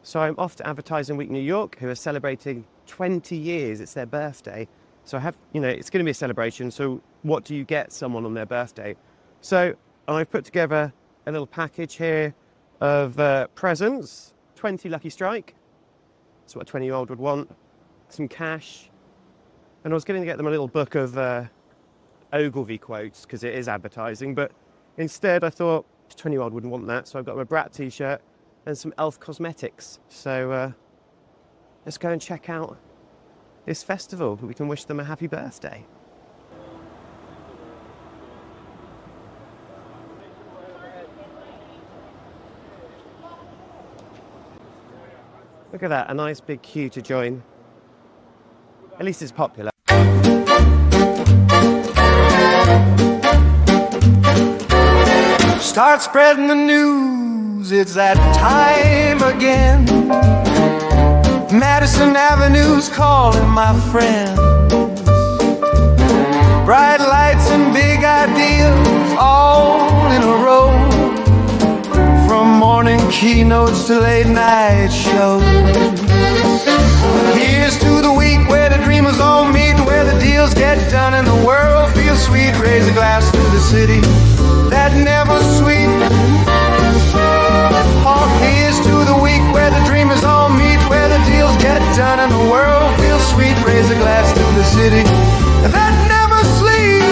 So I'm off to Advertising Week New York, who are celebrating 20 years. It's their birthday. So I have, it's going to be a celebration. So what do you get someone on their birthday? So I've put together a little package here of presents, 20 Lucky Strike. That's what a 20-year-old would want. Some cash. And I was going to get them a little book of Ogilvy quotes because it is advertising. But instead I thought a 20-year-old wouldn't want that. So I've got my Brat t-shirt and some Elf cosmetics. So let's go and check out this festival. We can wish them a happy birthday. Look at that, a nice big queue to join. At least it's popular. Start spreading the news, it's that time again. Madison Avenue's calling, my friend. Bright lights and big ideas all in a row. From morning keynotes to late night shows. Here's to the week where the dreamers all meet, where the deals get done and the world feels sweet. Raise a glass to the city that never sweet. Oh, here's to the week where the dreamers all meet, where the deals get done and the world feels sweet. Raise a glass to the city that never sleeps.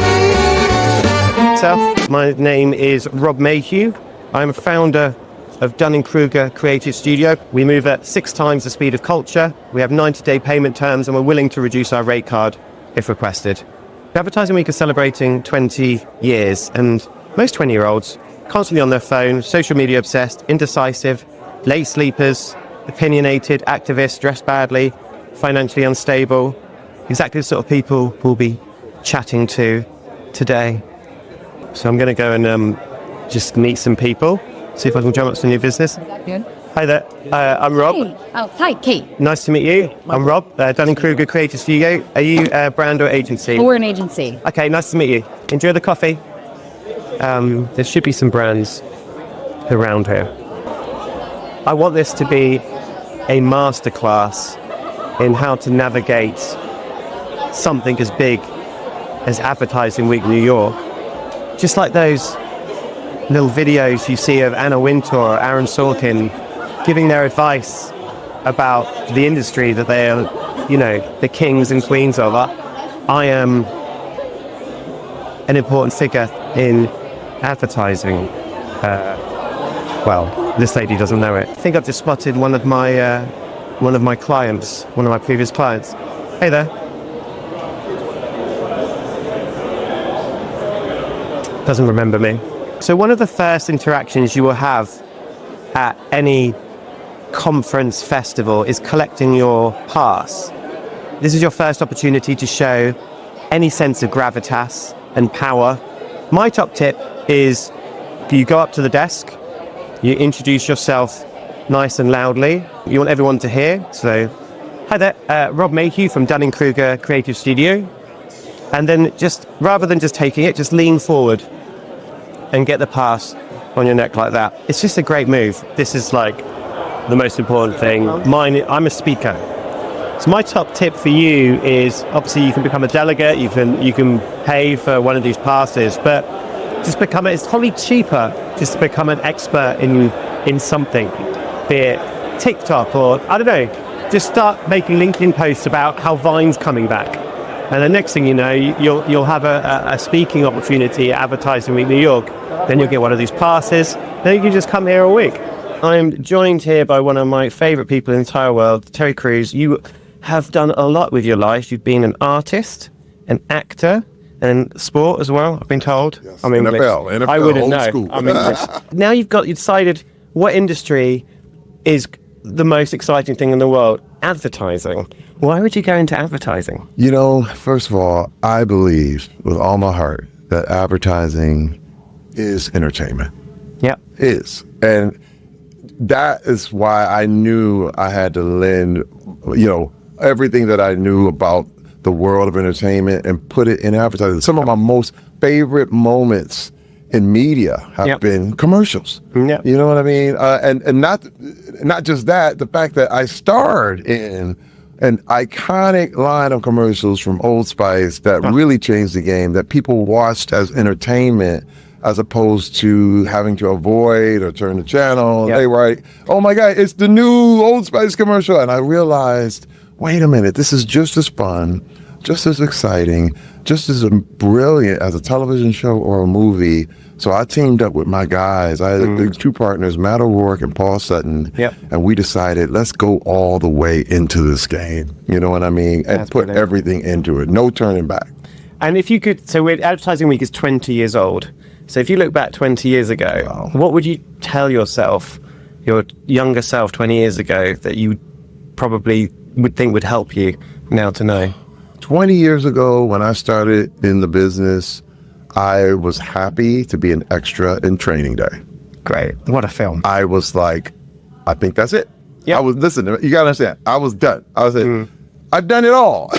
So, my name is Rob Mayhew. I'm a founder of Dunning-Kruger Creative Studio. We move at 6 times the speed of culture. We have 90-day payment terms and we're willing to reduce our rate card if requested. Advertising Week is celebrating 20 years and most 20-year-olds constantly on their phone, social media obsessed, indecisive, late sleepers, opinionated, activists, dressed badly, financially unstable. Exactly the sort of people we'll be chatting to today. So I'm going to go and just meet some people, see if I can drum up some new business. Good. Hi there, I'm Rob. Hey. Oh, hi, Kate. Nice to meet you. I'm Rob, Dunning-Kruger Creative Studio. Are you a brand or agency? We're an agency. Okay, nice to meet you. Enjoy the coffee. There should be some brands around here. I want this to be a masterclass in how to navigate something as big as Advertising Week New York. Just like those little videos you see of Anna Wintour or Aaron Sorkin giving their advice about the industry that they are, the kings and queens of. I am an important figure in advertising. Well, this lady doesn't know it. I think I've just spotted one of my clients, one of my previous clients. Hey there. Doesn't remember me. So one of the first interactions you will have at any conference festival is collecting your pass. This is your first opportunity to show any sense of gravitas and power. My top tip is you go up to the desk, you introduce yourself nice and loudly. You want everyone to hear. So, hi there, Rob Mayhew from Dunning-Kruger Creative Studio. And then rather than just taking it, just lean forward and get the pass on your neck like that. It's just a great move. This is like the most important thing. I'm a speaker. So my top tip for you is, obviously you can become a delegate, you can pay for one of these passes, but it's probably cheaper just to become an expert in something, be it TikTok or, I don't know, just start making LinkedIn posts about how Vine's coming back. And the next thing you know, you'll have a speaking opportunity at Advertising Week New York. Then you'll get one of these passes. Then you can just come here a week. I'm joined here by one of my favorite people in the entire world, Terry Crews. You have done a lot with your life. You've been an artist, an actor, and sport as well, I've been told. Yes. I'm English. NFL, I wouldn't know. School. I'm English. Now you decided what industry is the most exciting thing in the world. Advertising. Why would you go into advertising? First of all, I believe with all my heart that advertising is entertainment. Yeah. Is. And that is why I knew I had to lend, everything that I knew about the world of entertainment and put it in advertising. Some of my most favorite moments in media have been commercials. Yep. You know what I mean? And not just that, the fact that I starred in an iconic line of commercials from Old Spice that really changed the game, that people watched as entertainment as opposed to having to avoid or turn the channel. They were like, oh my God, it's the new Old Spice commercial. And I realized, wait a minute, this is just as fun, just as exciting, just as brilliant as a television show or a movie. So I teamed up with my guys. I had two partners, Matt O'Rourke and Paul Sutton, and we decided, let's go all the way into this game. You know what I mean? And put everything into it. No turning back. And if you could, so Advertising Week is 20 years old. So if you look back 20 years ago, what would you tell yourself, your younger self 20 years ago, that you probably would think would help you now to know? 20 years ago, when I started in the business, I was happy to be an extra in Training Day. Great. What a film. I was like, I think that's it. Yeah. Listen, you gotta understand, I was done. I was like, I've done it all.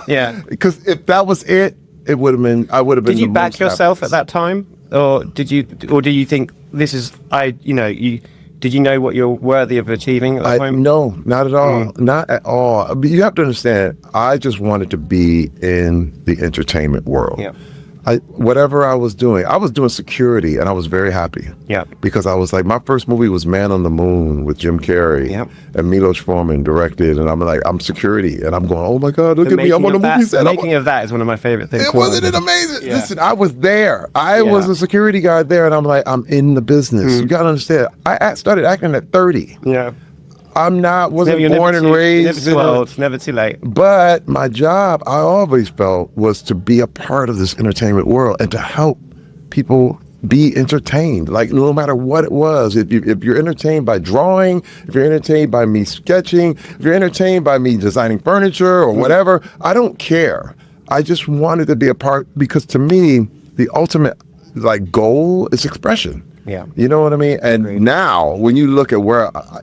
Yeah. Because if that was it, it would have been, I would have been. Did you back yourself at that time? Or do you think this is, did you know what you're worthy of achieving at that time? No, not at all. Not at all. But you have to understand, I just wanted to be in the entertainment world. Yeah. Whatever I was doing security, and I was very happy. Yeah. Because I was like, my first movie was Man on the Moon with Jim Carrey. Yep. And Milos Forman directed, and I'm like, I'm security, and I'm going, oh my God, look at me, I'm on the movie set. The making of that is one of my favorite things. Wasn't it amazing? Yeah. Listen, I was there. I was a security guard there, and I'm like, I'm in the business. You gotta understand, I started acting at 30. Yeah. Wasn't born and raised. Never too old, never too late. But my job, I always felt, was to be a part of this entertainment world and to help people be entertained. Like, no matter what it was, if you're entertained by drawing, if you're entertained by me sketching, if you're entertained by me designing furniture or whatever, I don't care. I just wanted to be a part, because to me, the ultimate goal is expression. Yeah. You know what I mean? And now, when you look at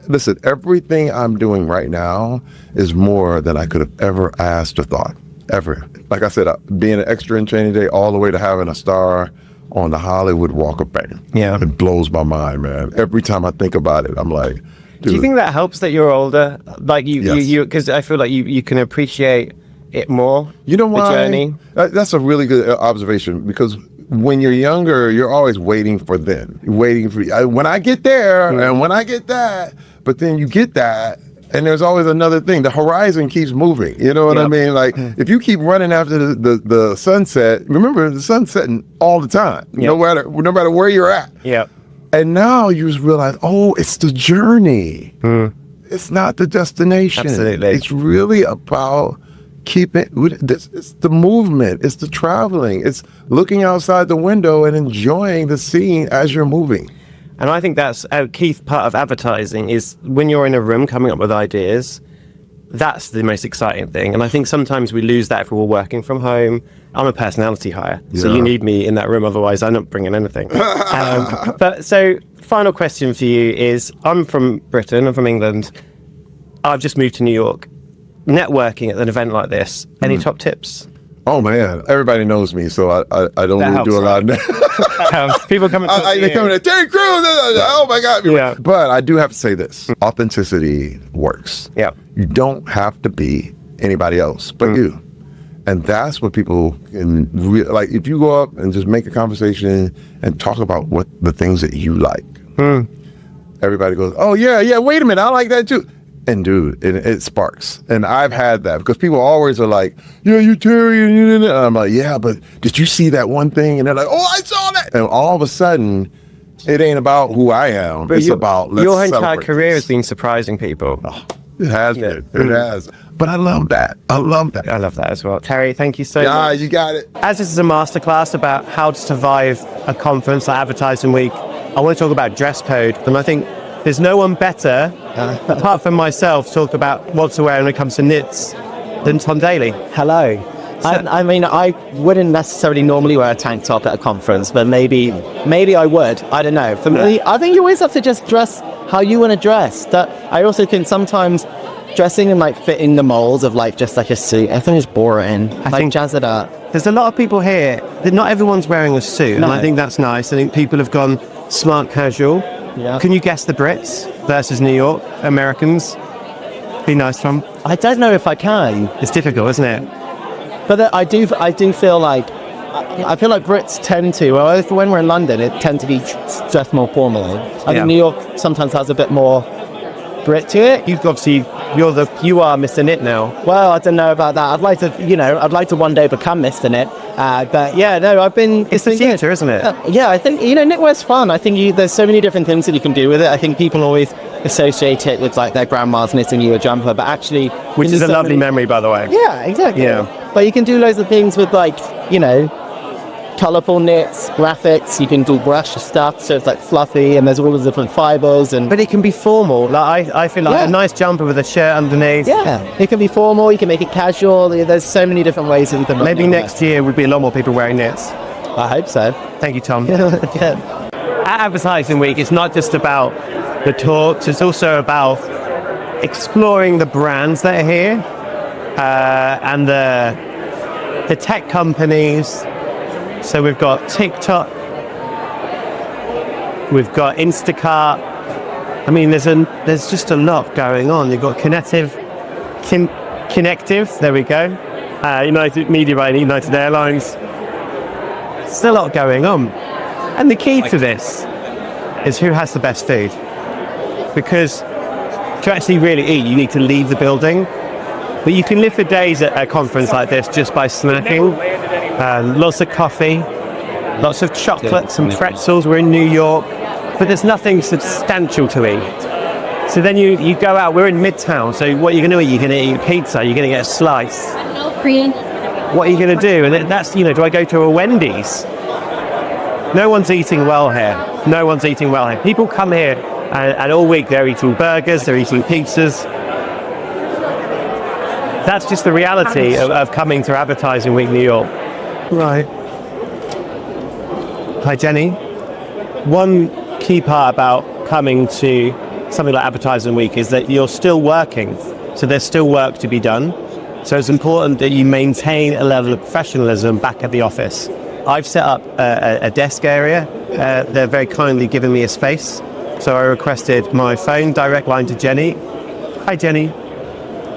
listen, everything I'm doing right now is more than I could have ever asked or thought, ever. Like I said, being an extra in Training Day, all the way to having a star on the Hollywood Walk of Fame. Yeah. It blows my mind, man. Every time I think about it, I'm like, dude. Do you think that helps that you're older? Like you, because I feel like you can appreciate it more. You know why? The journey. That's a really good observation, because when you're younger, you're always waiting for then. Waiting for when I get there and when I get that. But then you get that, and there's always another thing. The horizon keeps moving. You know what I mean? Like, if you keep running after the sunset, remember, the sun's setting all the time, no matter where you're at. Yeah. And now you just realize, oh, it's the journey. It's not the destination. Absolutely. It's really about it's the movement, it's the traveling, it's looking outside the window and enjoying the scene as you're moving. And I think that's a key part of advertising, is when you're in a room coming up with ideas, that's the most exciting thing. And I think sometimes we lose that if we're working from home. I'm a personality hire, so you need me in that room, otherwise I'm not bringing anything. But so, final question for you is, I'm from Britain, I'm from England, I've just moved to New York. Networking at an event like this, any top tips? Oh man, everybody knows me, so I don't really do a lot of that. People come and they come in, Terry Crews, oh my God. Yeah. But I do have to say this, authenticity works. Yeah. You don't have to be anybody else but you. And that's what people can like, if you go up and just make a conversation and talk about what the things that you like. Everybody goes, oh yeah, wait a minute, I like that too. And dude, it sparks. And I've had that, because people always are like, yeah, you Terry, and I'm like, yeah, but did you see that one thing? And they're like, oh, I saw that. And all of a sudden, it ain't about who I am. But it's about, let's your entire celebrate career has been surprising people. Oh, it has been. It has. But I love that. I love that as well. Terry, thank you so much. You got it. As this is a masterclass about how to survive a conference like Advertising Week, I want to talk about dress code. And I think there's no one better, apart from myself, to talk about what to wear when it comes to knits than Tom Daley. Hello. I mean, I wouldn't necessarily normally wear a tank top at a conference, but maybe I would. I don't know. For me, I think you always have to just dress how you want to dress. That I also think sometimes dressing and like fitting the molds of like just like a suit, I think it's boring. I think jazz it up. There's a lot of people here that not everyone's wearing a suit, and I think that's nice. I think people have gone smart casual. Yeah. Can you guess the Brits versus New York Americans? Be nice, Tom. I don't know if I can, It's difficult, isn't it? but I do feel like I feel like Brits tend to, well, when we're in London, it tend to be dressed more formally. I think New York sometimes has a bit more Brit to it. You are Mr. Knit now. Well, I don't know about that. I'd like to one day become Mr. Knit. But yeah, no, It's the future, isn't it? Yeah, I think, knitwear's fun. I think there's so many different things that you can do with it. I think people always associate it with like their grandma's knitting you a jumper, but actually... Which is a lovely memory, by the way. Yeah, exactly. Yeah. But you can do loads of things with like, colourful knits, graphics. You can do brush stuff, so it's like fluffy, and there's all the different fibres. But it can be formal. Like I feel like a nice jumper with a shirt underneath. Yeah, it can be formal. You can make it casual. There's so many different ways that you can. Maybe next year would be a lot more people wearing knits. I hope so. Thank you, Tom. Yeah. At Advertising Week, it's not just about the talks. It's also about exploring the brands that are here and the tech companies. So we've got TikTok, we've got Instacart. I mean, there's just a lot going on. You've got Connective, there we go. United Media by United Airlines. There's a lot going on. And the key to this is who has the best food. Because to actually really eat, you need to leave the building. But you can live for days at a conference like this just by snacking. Lots of coffee, lots of chocolates and pretzels. We're in New York, but there's nothing substantial to eat. So then you go out, we're in Midtown, so what are you going to eat? You're going to eat pizza, you're going to get a slice. What are you going to do? And that's, do I go to a Wendy's? No one's eating well here. No one's eating well here. People come here and all week they're eating burgers, they're eating pizzas. That's just the reality of coming to Advertising Week New York. Right. Hi, Jenny. One key part about coming to something like Advertising Week is that you're still working. So there's still work to be done. So it's important that you maintain a level of professionalism back at the office. I've set up a desk area. They're very kindly giving me a space. So I requested my phone, direct line to Jenny. Hi, Jenny.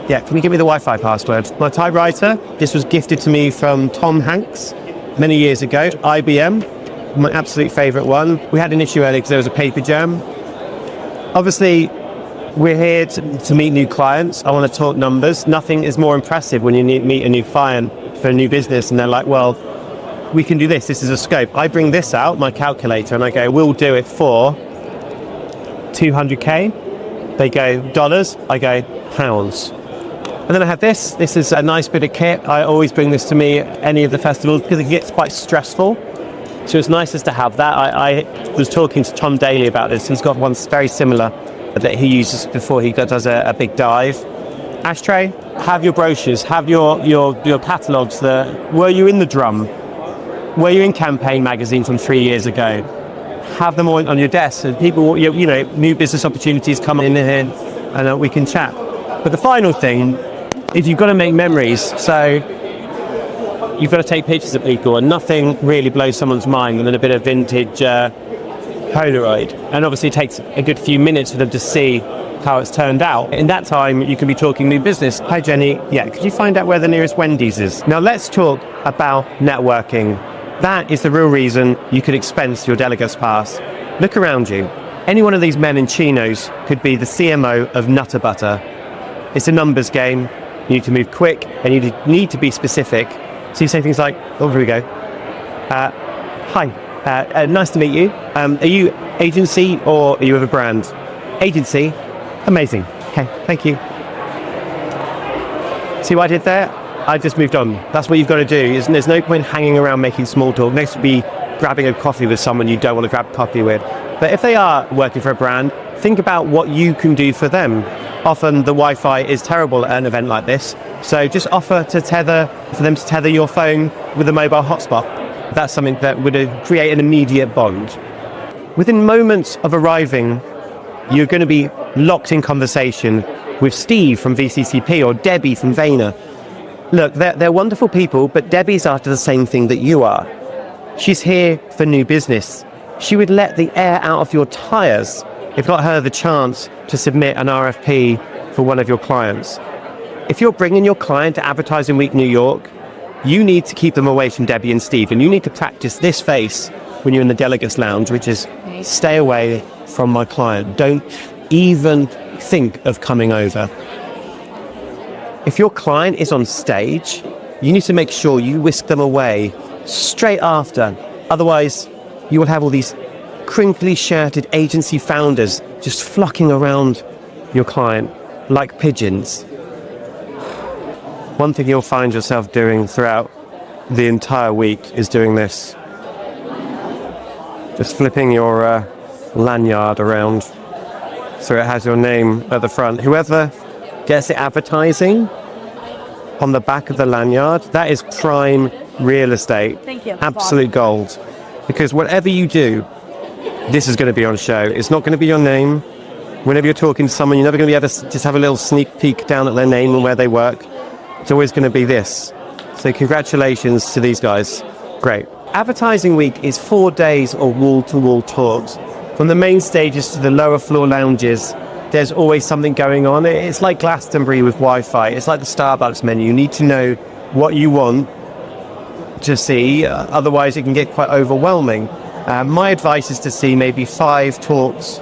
Yeah, can you give me the Wi-Fi password? My typewriter, this was gifted to me from Tom Hanks many years ago. IBM, my absolute favourite one. We had an issue earlier because there was a paper jam. Obviously, we're here to meet new clients. I want to talk numbers. Nothing is more impressive when you meet a new client for a new business and they're like, well, we can do this. This is a scope. I bring this out, my calculator, and I go, we'll do it for 200K. They go dollars. I go pounds. And then I have this. This is a nice bit of kit. I always bring this to me at any of the festivals because it gets quite stressful. So it's nice just to have that. I was talking to Tom Daley about this. He's got one very similar that he uses before he does a big dive. Ashtray, have your brochures, have your catalogues. Were you in the Drum? Were you in Campaign magazine from 3 years ago? Have them all on your desk. And people, new business opportunities come in here and we can chat. But the final thing is you've got to make memories. So you've got to take pictures of people, and nothing really blows someone's mind than a bit of vintage Polaroid. And obviously it takes a good few minutes for them to see how it's turned out. In that time, you can be talking new business. Hi, Jenny. Yeah, could you find out where the nearest Wendy's is? Now let's talk about networking. That is the real reason you could expense your delegates pass. Look around you. Any one of these men in chinos could be the CMO of Nutter Butter. It's a numbers game. You need to move quick and you need to be specific. So you say things like, oh, here we go. Hi, nice to meet you. Are you agency or are you of a brand? Agency. Amazing. Okay, thank you. See what I did there? I just moved on. That's what you've got to do. There's no point hanging around making small talk. Next to be grabbing a coffee with someone you don't want to grab coffee with. But if they are working for a brand, think about what you can do for them. Often the Wi-Fi is terrible at an event like this. So just offer for them to tether your phone with a mobile hotspot. That's something that would create an immediate bond. Within moments of arriving you're going to be locked in conversation with Steve from VCCP or Debbie from Vayner. Look, they're wonderful people, but Debbie's after the same thing that you are. She's here for new business. She would let the air out of your tires if not her the chance to submit an RFP for one of your clients. If you're bringing your client to Advertising Week New York, you need to keep them away from Debbie and Steve, and you need to practice this face when you're in the delegates lounge, which is stay away from my client. Don't even think of coming over. If your client is on stage, you need to make sure you whisk them away straight after. Otherwise, you will have all these crinkly shirted agency founders just flocking around your client like pigeons. One thing you'll find yourself doing throughout the entire week is doing this. Just flipping your lanyard around so it has your name at the front. Whoever gets the advertising on the back of the lanyard, that is prime real estate. Thank you. Absolute gold. Because whatever you do, this is going to be on show. It's not going to be your name. Whenever you're talking to someone, you're never going to be able to just have a little sneak peek down at their name and where they work. It's always going to be this. So congratulations to these guys. Great. Advertising Week is 4 days of wall-to-wall talks. From the main stages to the lower floor lounges, there's always something going on. It's like Glastonbury with Wi-Fi. It's like the Starbucks menu. You need to know what you want to see. Otherwise, it can get quite overwhelming. My advice is to see maybe 5 talks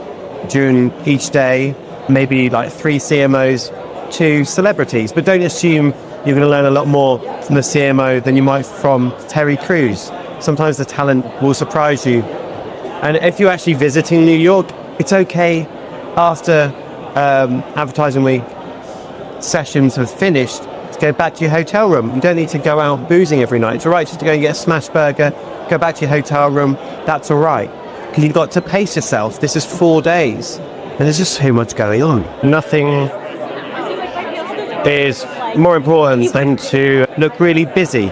during each day, maybe like 3 CMOs, 2 celebrities. But don't assume you're going to learn a lot more from the CMO than you might from Terry Crews. Sometimes the talent will surprise you. And if you're actually visiting New York, it's okay after Advertising Week sessions have finished to go back to your hotel room. You don't need to go out boozing every night. It's all right just to go and get a smash burger, go back to your hotel room. That's all right. Because you've got to pace yourself. This is 4 days. And there's just so much going on. Nothing is more important than to look really busy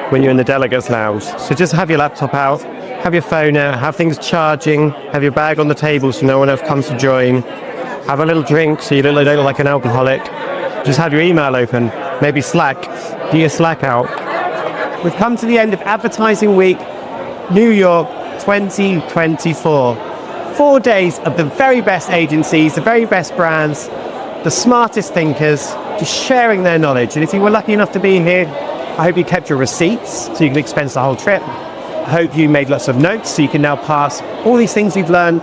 when you're in the delegates lounge. So just have your laptop out, have your phone out, have things charging, have your bag on the table so no one else comes to join, have a little drink so you don't look like an alcoholic, just have your email open, maybe Slack, get your Slack out. We've come to the end of Advertising Week New York 2024. 4 days of the very best agencies, the very best brands, the smartest thinkers, just sharing their knowledge. And if you were lucky enough to be here, I hope you kept your receipts so you can expense the whole trip. I hope you made lots of notes so you can now pass all these things you've learned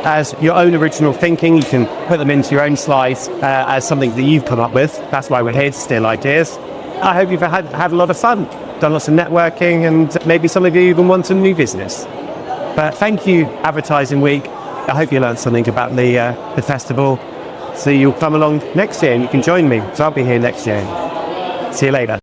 as your own original thinking. You can put them into your own slides as something that you've come up with. That's why we're here to steal ideas. I hope you've had a lot of fun, done lots of networking, and maybe some of you even won some new business. But thank you, Advertising Week. I hope you learned something about the festival. So you'll come along next year and you can join me, because I'll be here next year. See you later.